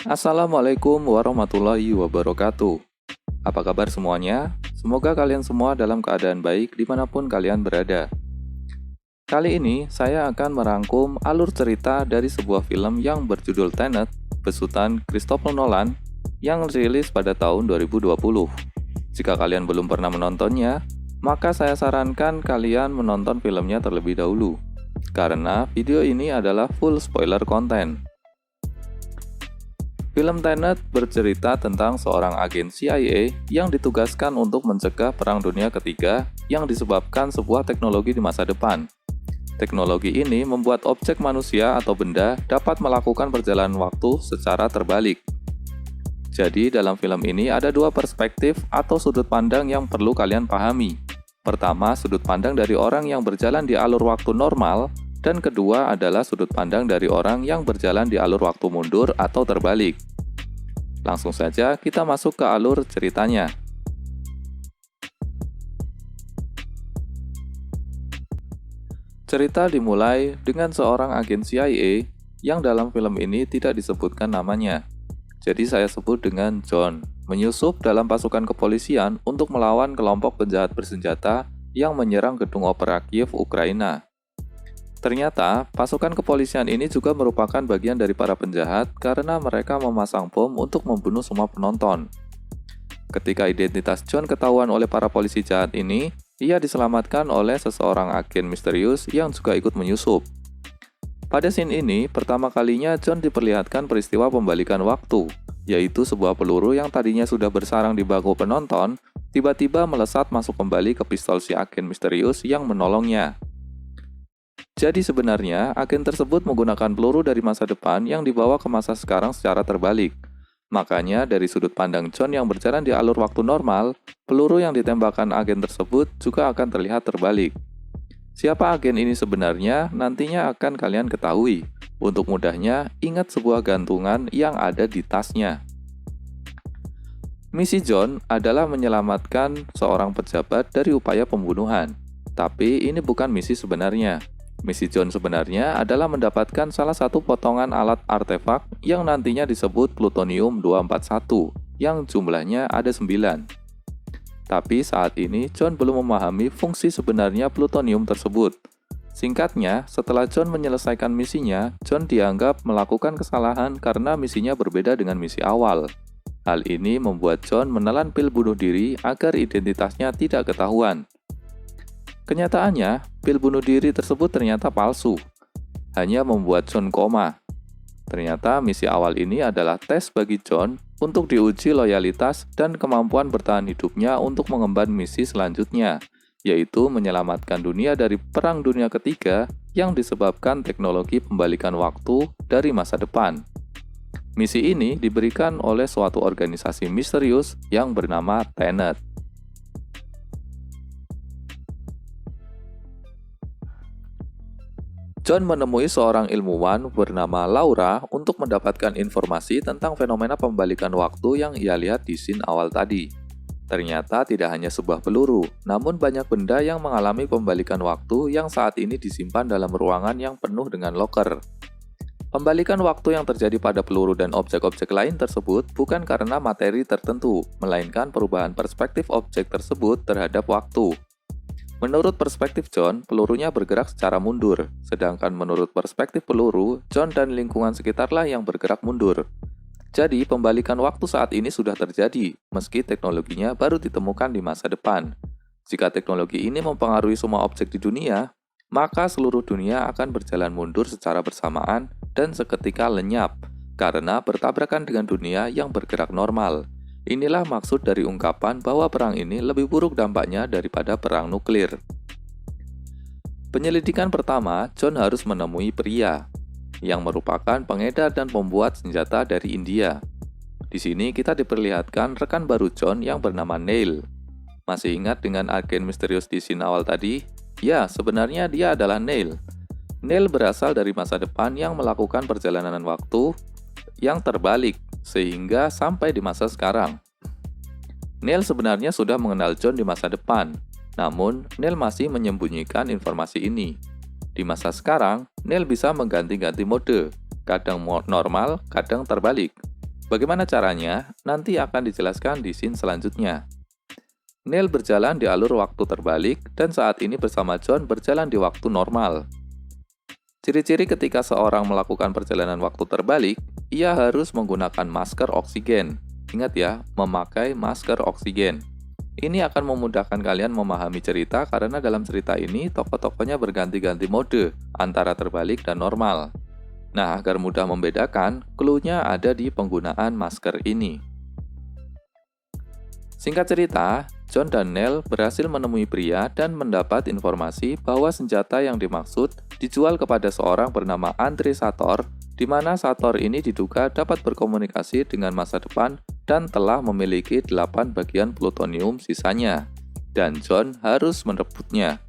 Assalamualaikum warahmatullahi wabarakatuh. Apa kabar semuanya? Semoga kalian semua dalam keadaan baik dimanapun kalian berada. Kali ini saya akan merangkum alur cerita dari sebuah film yang berjudul Tenet, besutan Christopher Nolan, yang rilis pada tahun 2020. Jika kalian belum pernah menontonnya, maka saya sarankan kalian menonton filmnya terlebih dahulu, karena video ini adalah full spoiler konten. Film Tenet bercerita tentang seorang agen CIA yang ditugaskan untuk mencegah Perang Dunia Ketiga yang disebabkan sebuah teknologi di masa depan. Teknologi ini membuat objek manusia atau benda dapat melakukan perjalanan waktu secara terbalik. Jadi dalam film ini ada dua perspektif atau sudut pandang yang perlu kalian pahami. Pertama, sudut pandang dari orang yang berjalan di alur waktu normal, dan kedua adalah sudut pandang dari orang yang berjalan di alur waktu mundur atau terbalik. Langsung saja kita masuk ke alur ceritanya. Cerita dimulai dengan seorang agen CIA yang dalam film ini tidak disebutkan namanya. Jadi saya sebut dengan John, menyusup dalam pasukan kepolisian untuk melawan kelompok penjahat bersenjata yang menyerang gedung opera Kiev, Ukraina. Ternyata, pasukan kepolisian ini juga merupakan bagian dari para penjahat karena mereka memasang bom untuk membunuh semua penonton. Ketika identitas John ketahuan oleh para polisi jahat ini, ia diselamatkan oleh seseorang agen misterius yang juga ikut menyusup. Pada scene ini, pertama kalinya John diperlihatkan peristiwa pembalikan waktu, yaitu sebuah peluru yang tadinya sudah bersarang di bahu penonton, tiba-tiba melesat masuk kembali ke pistol si agen misterius yang menolongnya. Jadi sebenarnya, agen tersebut menggunakan peluru dari masa depan yang dibawa ke masa sekarang secara terbalik. Makanya dari sudut pandang John yang berjalan di alur waktu normal, peluru yang ditembakkan agen tersebut juga akan terlihat terbalik. Siapa agen ini sebenarnya nantinya akan kalian ketahui. Untuk mudahnya, ingat sebuah gantungan yang ada di tasnya. Misi John adalah menyelamatkan seorang pejabat dari upaya pembunuhan. Tapi ini bukan misi sebenarnya. Misi John sebenarnya adalah mendapatkan salah satu potongan alat artefak yang nantinya disebut Plutonium-241, yang jumlahnya ada 9. Tapi saat ini John belum memahami fungsi sebenarnya plutonium tersebut. Singkatnya, setelah John menyelesaikan misinya, John dianggap melakukan kesalahan karena misinya berbeda dengan misi awal. Hal ini membuat John menelan pil bunuh diri agar identitasnya tidak ketahuan. Kenyataannya, pil bunuh diri tersebut ternyata palsu, hanya membuat John koma. Ternyata misi awal ini adalah tes bagi John untuk diuji loyalitas dan kemampuan bertahan hidupnya untuk mengemban misi selanjutnya, yaitu menyelamatkan dunia dari Perang Dunia Ketiga yang disebabkan teknologi pembalikan waktu dari masa depan. Misi ini diberikan oleh suatu organisasi misterius yang bernama Tenet. John menemui seorang ilmuwan bernama Laura untuk mendapatkan informasi tentang fenomena pembalikan waktu yang ia lihat di scene awal tadi. Ternyata tidak hanya sebuah peluru, namun banyak benda yang mengalami pembalikan waktu yang saat ini disimpan dalam ruangan yang penuh dengan loker. Pembalikan waktu yang terjadi pada peluru dan objek-objek lain tersebut bukan karena materi tertentu, melainkan perubahan perspektif objek tersebut terhadap waktu. Menurut perspektif John, pelurunya bergerak secara mundur, sedangkan menurut perspektif peluru, John dan lingkungan sekitarlah yang bergerak mundur. Jadi, pembalikan waktu saat ini sudah terjadi, meski teknologinya baru ditemukan di masa depan. Jika teknologi ini mempengaruhi semua objek di dunia, maka seluruh dunia akan berjalan mundur secara bersamaan dan seketika lenyap, karena bertabrakan dengan dunia yang bergerak normal. Inilah maksud dari ungkapan bahwa perang ini lebih buruk dampaknya daripada perang nuklir. Penyelidikan pertama, John harus menemui pria, yang merupakan pengedar dan pembuat senjata dari India. Di sini kita diperlihatkan rekan baru John yang bernama Neil. Masih ingat dengan agen misterius di scene awal tadi? Ya, sebenarnya dia adalah Neil. Neil berasal dari masa depan yang melakukan perjalanan waktu yang terbalik, sehingga sampai di masa sekarang. Neil sebenarnya sudah mengenal John di masa depan, namun Neil masih menyembunyikan informasi ini. Di masa sekarang, Neil bisa mengganti-ganti mode, kadang normal, kadang terbalik. Bagaimana caranya? Nanti akan dijelaskan di scene selanjutnya. Neil berjalan di alur waktu terbalik dan saat ini bersama John berjalan di waktu normal. Ciri-ciri ketika seorang melakukan perjalanan waktu terbalik, ia harus menggunakan masker oksigen. Ingat ya, memakai masker oksigen. Ini akan memudahkan kalian memahami cerita karena dalam cerita ini tokoh-tokohnya berganti-ganti mode antara terbalik dan normal. Nah, agar mudah membedakan, clue-nya ada di penggunaan masker ini. Singkat cerita, John dan Neil berhasil menemui pria dan mendapat informasi bahwa senjata yang dimaksud dijual kepada seorang bernama Andre Sator, di mana Sator ini diduga dapat berkomunikasi dengan masa depan dan telah memiliki 8 bagian plutonium sisanya, dan John harus merebutnya.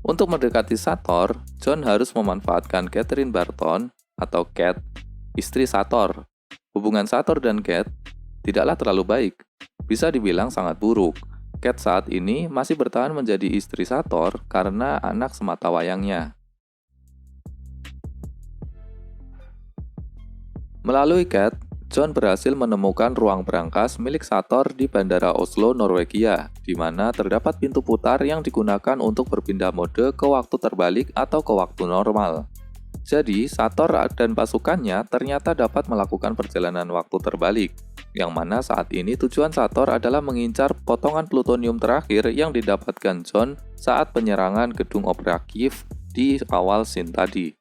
Untuk mendekati Sator, John harus memanfaatkan Catherine Barton atau Cat, istri Sator. Hubungan Sator dan Cat tidaklah terlalu baik, bisa dibilang sangat buruk. Cat saat ini masih bertahan menjadi istri Sator karena anak sematawayangnya. Melalui Cat, John berhasil menemukan ruang berangkas milik Sator di Bandara Oslo, Norwegia, di mana terdapat pintu putar yang digunakan untuk berpindah mode ke waktu terbalik atau ke waktu normal. Jadi, Sator dan pasukannya ternyata dapat melakukan perjalanan waktu terbalik, yang mana saat ini tujuan Sator adalah mengincar potongan plutonium terakhir yang didapatkan John saat penyerangan gedung opera Kiev di awal scene tadi.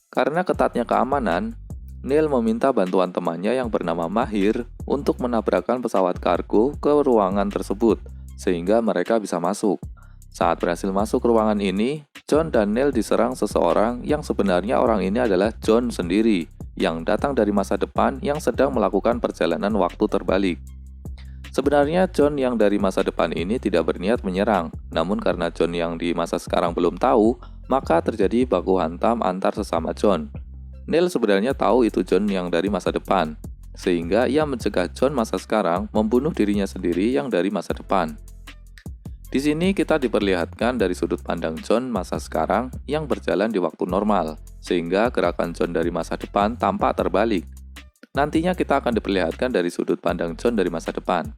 Karena ketatnya keamanan, Neil meminta bantuan temannya yang bernama Mahir untuk menabrakkan pesawat kargo ke ruangan tersebut, sehingga mereka bisa masuk. Saat berhasil masuk ruangan ini, John dan Neil diserang seseorang yang sebenarnya orang ini adalah John sendiri, yang datang dari masa depan yang sedang melakukan perjalanan waktu terbalik. Sebenarnya John yang dari masa depan ini tidak berniat menyerang, namun karena John yang di masa sekarang belum tahu, maka terjadi baku hantam antar sesama John. Neil sebenarnya tahu itu John yang dari masa depan, sehingga ia mencegah John masa sekarang membunuh dirinya sendiri yang dari masa depan. Di sini kita diperlihatkan dari sudut pandang John masa sekarang yang berjalan di waktu normal, sehingga gerakan John dari masa depan tampak terbalik. Nantinya kita akan diperlihatkan dari sudut pandang John dari masa depan.